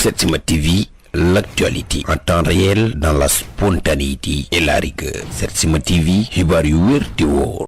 Setsima TV, l'actualité en temps réel dans la spontanéité et la rigueur. Setsima TV, xibaar yu wér te wóor.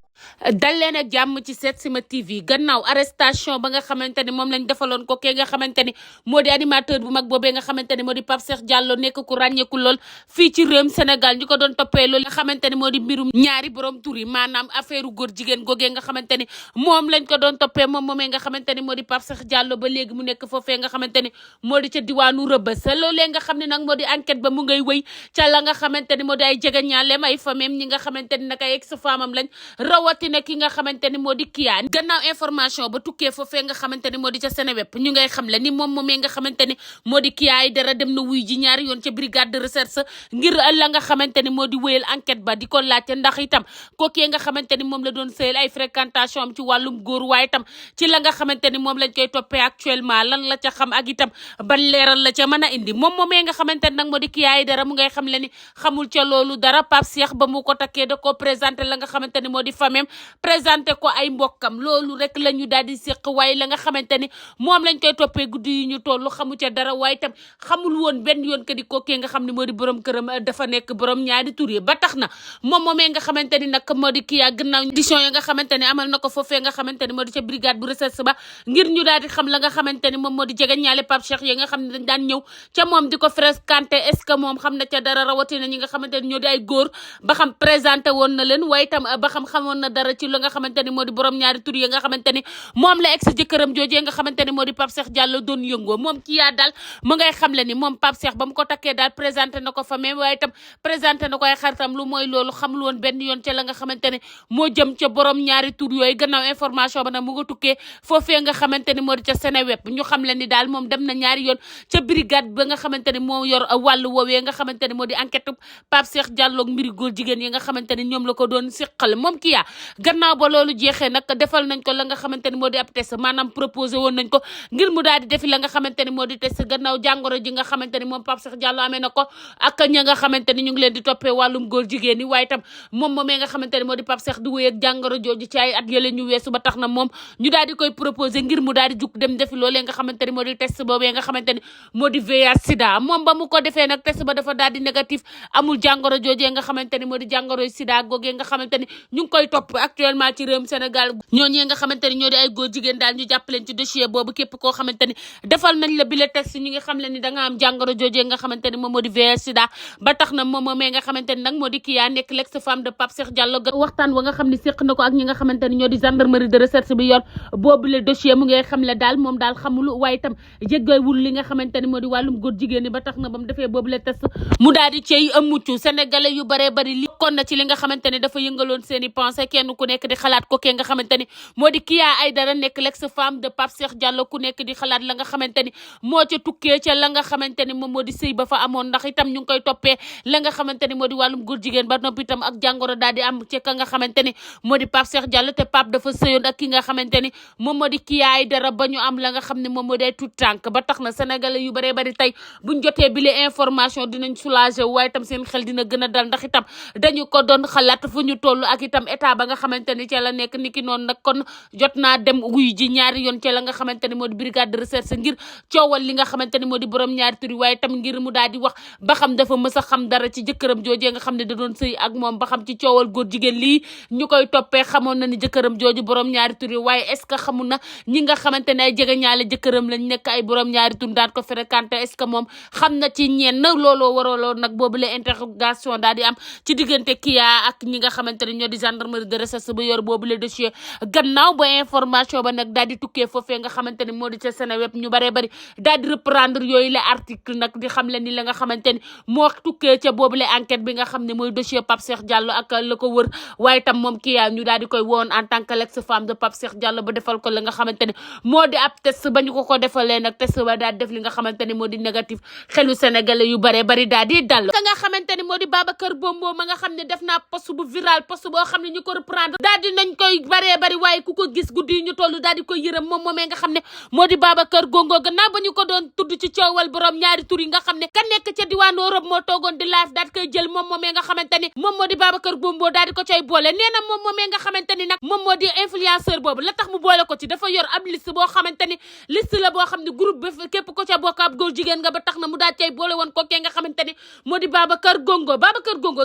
dal leen ak jàmm ci Setsima TV gannaaw arrestation ba nga xamante ni moom lañ defaloon ko kee nga xamante ni moo di animateur bu mag boobee nga xamante ni moo di Pape Cheikh Diallo nekk ku ràññeeku lool fii ci réewum Sénégal ñu ko doon toppee loolu nga xamante ni moo di mbirum ñaari borom tur yi maanaam affaire góor jigéen googee nga xamante ni moom lañ ko doon toppee moom moomee nga xamante ni moo di Pape Cheikh Diallo ba léegi mu nekk foofee nga xamante ni moo di ca diwaanu Rebeuss loolee nga xam ne nag moo di enquête ba mu ngay wëy ca la nga xamante ni moo di ay jegeñaaleem ay famem ñi nga xamante ni nag ay ex-femme am lañ rawatina ki nga xamante ni moo di Kya gannaaw information ba tukkee foofee nga xamante ni moo di ca Seneweb ñu ngay xam le ni moom moomee nga xamante ni moo di Kya ay dara dem na wuy ji ñaari yoon ca brigade de recherche ngir la nga xamante ni moo di wéyal enquête ba di ko laajte ndax itam kookee nga xamante ni moom la doon sëyal ay fréquentation am ci wàllum góor waaye itam ci la nga xamante ni moom lañ koy toppee actuellement lan la ca xam ak itam ban leeral la ca mën a indi moom moomee nga xamante ni nag moo di Kya ay dara mu ngay xam le ni xamul ca loolu dara Pape Cheikh ba mu ko takkee da ko présenté la nga xamante ni moo di famem présenté ko ay mbokkam loolu rek la ñu daal di séq waaye la nga xamante ni moom lañ koy toppee guddi yi ñu toll xamu ca dara waaye itam xamul woon benn yoon que di kookee nga xam ne moo di borom këram dafa nekk borom ñaari tur yi ba tax na moom moomee nga xamante ni nag moo di Kya gannaaw édition ya nga xamante ni amal na ko foofee nga xamante ni moo di ca brigade bu recherche ba ngir ñu daal di xam la nga xamante ni moom moo di jege ñaale Pape Cheikh yi nga xam ne dañ daan ñëw ca moom di ko fréquenté est-ce que moom xam na ca dara rawatina ñi nga xamante ni ñoo di ay góor ba xam présenté woon na leen waaye itam ba xam xamoon na dara ci la nga xamante ni moo di borom ñaari tur yi nga xamante ni moom la ex jëkkëram joojee nga xamante ni moo di Pape Cheikh Diallo doon yëngoo moom Kya daal mu ngay xam le ni moom Pape Cheikh ba mu ko takkee daal présenté na ko fa même waaye itam présenté na ko ay xaritam lu mooy loolu xamul woon benn yoon ca la nga xamante ni moo jëm ca borom ñaari tur yooyu gannaaw information ba nag mu nga tukkee foofee nga xamante ni moo di ca Seneweb ñu xam le ni daal moom dem na ñaari yoon ca brigade ba nga xamante ni moo yor wàllu woowee nga xamante ni moo di enquête Pape Cheikh Diallo ak mbiri góor jigéen yi nga xamante ni ñoom la ko doon siqal moom Kya gannaaw ba loolu jeexee nag defal nañ ko la nga xamante ni moo di ab test maanaam proposé woon nañ ko ngir mu daal di defi la nga xamante ni moo di test gannaaw jàngoro ji nga xamante ni moom Pape Cheikh Diallo amee na ko ak ña nga xamante ni ñu ngi leen di toppee wàllum góor jigéen yi waaye itam moom moomee nga xamante ni moo di Pape Cheikh di wéy ak jàngoro jooju ci ay at yële ñu weesu ba tax na moom ñu daal di koy proposé ngir mu daal di jug dem defi loolee nga xamante ni moo di test boobee nga xamante ni moo di VIH sida moom ba mu ko defee nag test ba dafa daal di négatif amul jàngoro joojee nga xamante ni moo di jàngoro sida googee nga xamante ni ñu ngi koy topp actuellement ci réewum Sénégal ñooñee nga xamante ni ñoo di ay góor jigéen daal ñu jàpp leen ci dossier boobu képp koo xamante ni defal nañ la bile test ñu ngi xam le ni da nga am jàngoro joojee nga xamante ni moom moo di VIH sida ba tax na moom moomee nga xamante ni nag moo di Kya nekk l'ex-femme de Pape Cheikh Diallo waxtaan wa nga xam ne séq na ko ak ñi nga xamante ni ñoo di gendarmerie de recherche bi yor boobu le dossier mu ngi xam le daal moom daal xamul waaye itam jéggawul li nga xamante ni moo di wàllum góor jigéen ni ba tax na ba mu defee boobu le test mu daal di cey mucc sénégalais yu baree bari li kon na ci li nga xamante ni dafa yëngaloon seen i pensée kenn ku nekk di xalaat ko kee nga xamante ni moo di Kya Aidara nekk l'ex-femme de Pape Cheikh Diallo ku nekk di xalaat la nga xamante ni moo ca tukkee ca la nga xamante ni moom moo di sëy ba fa amoon ndax itam ñu ngi koy toppee la nga xamante ni moo di wàllum góor jigéen ba noppi itam ak jàngoro daal di am ci ka nga xamante ni moo di Pape Cheikh Diallo te Pape dafa sëyoon ak ki nga xamante ni moom moo di Kya Aidara ba ñu am la nga xam ne moom moo di ay tout tànk ba tax na sénégalais yu baree bari tey buñ jotee bile information dinañ soulager waaye itam seen xel dina gën a dal ndax itam dañu ko doon xalaat fu ñu toll ak itam état ba nga xamante ni ca la nekk niki noonu nag kon jot naa dem wuy ji ñaari yoon ca la nga xamante ni moo di brigade de recherche ngir coowal li nga xamante ni moo di borom ñaari tur yi waaye itam ngir mu daal di wax ba xam dafa mës a xam dara ci jëkkëram joojee nga xam ne da doon sëy ak moom ba xam ci coowal góor jigéen lii ñu koy toppee xamoon na ni jëkkëram jooju borom ñaari tur yi waaye est-ce que xamu na ñi nga xamante ne ay jege ñaale jëkkëram lañ nekk ay borom ñaari tur daan ko fréquenté est-ce que moom xam na ci ñenn looloo waraloon nag boobu la interrogation daal di am ci diggante Kya ak ñi nga xamante ne ñoo di gendarmerie de recherche bu yor boobu le dossier gannaaw ba information ba nag daal di tukkee foofee nga xamante ni moo di ca Seneweb ñu baree bari daal di reprendre yooyu la article nag di xam le ni la nga xamante ni moo tukkee ca boobu la enquête bi nga xam ne mooy dossier Pape Cheikh Diallo ak la ko wër waaye tam moom Kya ñu daal di koy woon en tant que l'ex-femme de Pape Cheikh Diallo ba defal ko la nga xamante ni moo di ab test ba ñu ko defalee nag test ba daal def li nga xamante ni moo di négatif xelu sénégalais yu baree bari daal di dal ka nga xamante ni moo di Babacar Bombo ma nga xam ne def naa post bu viral post boo xam ne ñu ko reprendre demande daal di nañ koy baree bari waaye ku ko gis guddi yi ñu toll daal di koy yërëm moom moomee nga xam ne moo di Babacar Gongo gannaaw ba ñu ko doon tudd ci coowal borom ñaari tur yi nga xam ne ka nekk ca diwaanu Europe moo toogoon di live daal di koy jël moom moomee nga xamante ni moom moo di Babacar Gongo daal di ko coy boole nee na moom moomee nga xamante ni nag moom moo di influenceur boobu la tax mu boole ko ci dafa yor ab liste boo xamante ni liste la boo xam ne groupe bi képp ko ca bokk ab góor jigéen nga ba tax na mu daal cay boole woon kookee nga xamante ni moo di Babacar Gongo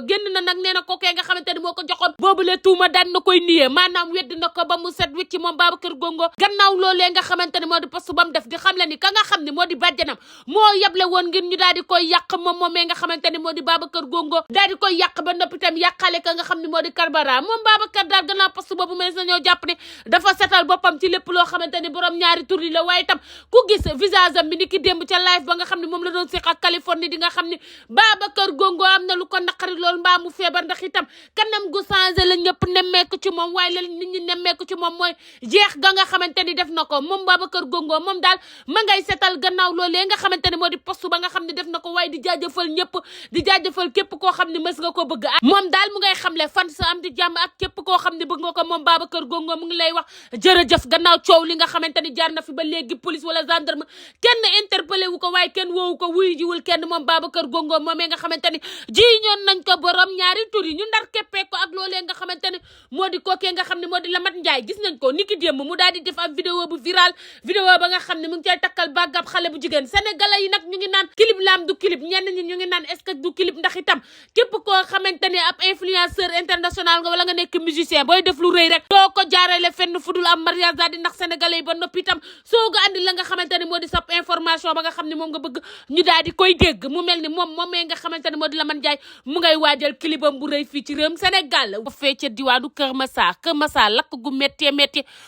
génn na nag nee na kookee nga xamante ni moo ko joxoon boobu le tuuma daan na koy niyee maanaam weddi na ko ba mu set wicc ci moom Babacar Gongo gannaaw loolee nga xamante ni moo di poste ba mu def di xam le ni ka nga xam ne moo di bàjjanam moo yeble woon ngir ñu daal di koy yàq moom moomee nga xamante ni moo di Babacar Gongo daal di koy yàq ba noppi tam yàqale ka nga xam ne moo di Karbala moom Babacar daal gannaaw poste boobu mees nañoo jàpp ne dafa setal boppam ci lépp loo xamante ni borom ñaari tur yi la waaye tam ku gis visage am bi ni ki démb ca live ba nga xam ne moom la doon séq ak Californie di nga xam ne Babacar Gongo am na lu ko naqari lool mbaa mu feebar ndax itam kanam gu changé la ñëpp nemmeeku ci moom waaye la nit ñi nemmeeku ci moom mooy jeex ga nga xamante ni def na ko moom Babacar Gongo moom daal ma ngay setal gannaaw loolee nga xamante ni moo di poste ba nga xam ne def na ko waaye di jaajëfal ñëpp di jaajëfal képp koo xam ne mës nga ko bëgg moom daal mu ngay xamle fan sa am di jàmm ak képp koo xam ne bëgg nga ko moom Babacar Gongo mu ngi lay wax jërëjëf gannaaw coow li nga xamante ni jaar na fi ba léegi police wala gendarme kenn interpellé wu ko waaye kenn woowu ko wuyu jiwul kenn moom Babacar Gongo moomee nga xamante ni ji ñoon nañ ko borom ñaari tur yi ñu ndar keppee ko ak loolee nga xamante ni moo di kookee nga xam ne moo di Lamat Njaay gis nañ ko niki démb mu daal di def am vidéo bu viral vidéo ba nga xam ne mu ngi cay takkal bàggab xale bu jigéen sénégalais yi nag ñu ngi naan clip laam du clip ñenn ñi ñu ngi naan est-ce que du clip ndax itam képp koo xamante ni ab influenceur international nga wala nga nekk musicien booy def lu rëy rek doo ko jaarale fenn fu dul am mariage daal di ndax sénégalais yi ba noppi itam soo ga andi la nga xamante ni moo di sab information ba nga xam ne moom nga bëgg ñu daal di koy dégg mu mel ni moom moomee nga xamante ni moo di Lamat Njaay mu ngay waajal clipam bu rëy fii ci réewum Sénégal bu fee ca diwaanu Kër Massar lakk gu métti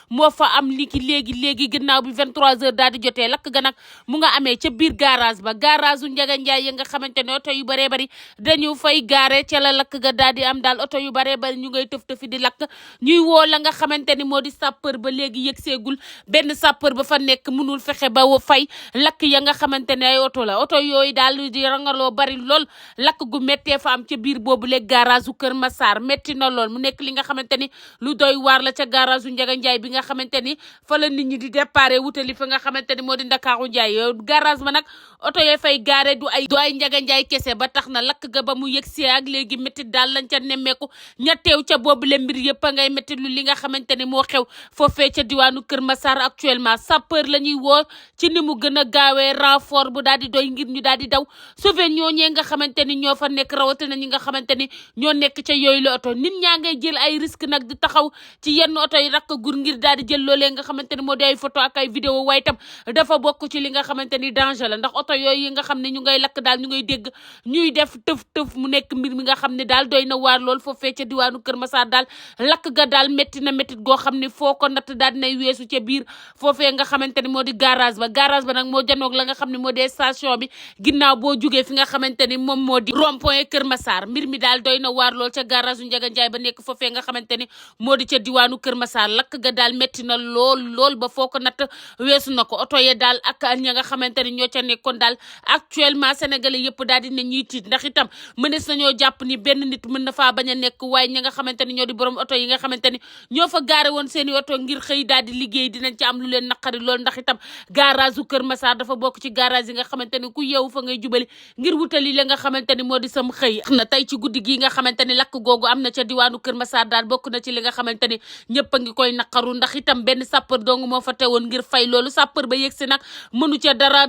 moo fa am léegi ginnaaw bi 23h daal di jotee lakk ga nag mu nga amee ca biir garage ba garage u Njaga Njaay yi nga xamante ne oto yu baree bari dañu fay gaare ca la lakk ga daal di am daal oto yu baree bari ñu ngay tëf-tëfi di lakk ñuy woo la nga xamante ni moo di sapeur ba léegi yëg seegul benn sapeur ba fa nekk mënul fexe ba fay lakk ya nga xamante ne ay oto la oto yooyu daal di rangaloo bari lool lakk gu méttee fa am ca biir boobu léegi garage u Kër Massar métti na lool mu nekk li nga xamante ni lu doy waar la ca garage u Njaga Njaay bi nga xamante ni fa la nit ñi di déparé wutali fa nga xamante ni moo di Ndakaaru Njaay garage ba nag oto yee fay gaare du ay Njaga Njaay kese ba tax na lakk ga ba mu yëgsee ak léegi métti daal lañ ca nemmeeku ña teew ca boobu le mbir yëpp a ngay métti lu li nga xamante ni moo xew foofee ca diwaanu Kër Massar actuellement sapeur la ñuy woo ci ni mu gën a gaawee renfort bu daal di doy ngir ñu daal di daw sauver ñooñee nga xamante ni ñoo fa nekk rawatina ñi nga xamante ni ñoo nekk ca yooyu la oto nit ñaa ngay jël ay risque nag di taxaw ci yenn oto yi rakk gur ngir daal di jël loolee nga xamante ni moo di ay photo ak ay vidéo waaye tam dafa bokk ci li nga xamante ni danger la ndax oto yooyu yi nga xam ne ñu ngay lakk daal ñu ngay dégg ñuy def tëf mu nekk mbir mi nga xam ne daal doy na waar lool foofee ca diwaanu Kër Massar daal lakk ga daal métti na méttit goo xam ne foo ko natt daal dinay weesu ca biir foofee nga xamante ni moo di garage ba nag moo janoog la nga xam ne moo di station bi ginnaaw boo jugee fi nga xamante ni moom moo di rond-point Kër Massar mbir mi daal doy na waar lool ca garage u Njaga Njaay ba nekk foofee nga xamante ni moo di ca diwaanu Kër Massar lakk ga daal métti na lool ba foo ko natt weesu na ko oto ye daal ak ña nga xamante ni ñoo ca nekkoon daal actuellement sénégalais yëpp daal di ne ñuy tiit ndax itam mënees nañoo jàpp ni benn nit mën na faa bañ a nekk waaye ña nga xamante ni ñoo di borom oto yi nga xamante ni ñoo fa gaare woon seeni oto ngir xëy daal di liggéey dinañ ci am lu leen naqari lool ndax itam garage u Kër Massar dafa bokk ci garage yi nga xamante ni ku yeewu fa ngay jubali ngir wutali la nga xamante ni moo di sam xëy na tey ci guddi gi nga xamante ni lakk googu am na ca diwaanu Kër Massar daal bokk na ci li nga xamante ni ñëpp a ngi koy naqaru ndax itam benn sapeur dong moo fa teewoon ngir fay loolu sapeur ba yegsi nag mënu ca dara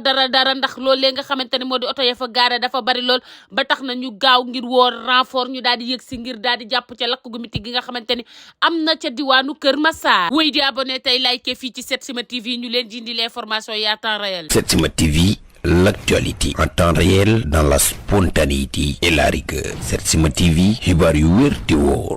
ndax loolee nga xamante ni moo di oto ya fa gaare dafa bari lool ba tax na ñu gaaw ngir woo renfort ñu daal di yegsi ngir daal di jàpp ca lakk gu miti gi nga xamante ni am na ca diwaanu Kër Massar wéy di abonné tey like fii ci Setsima TV ñu leen di indi l'information à temps réel. Setsima TV, l'actualité en temps réel dans la spontanéité et la rigueur. Setsima TV, xibaar yu wér te wóor.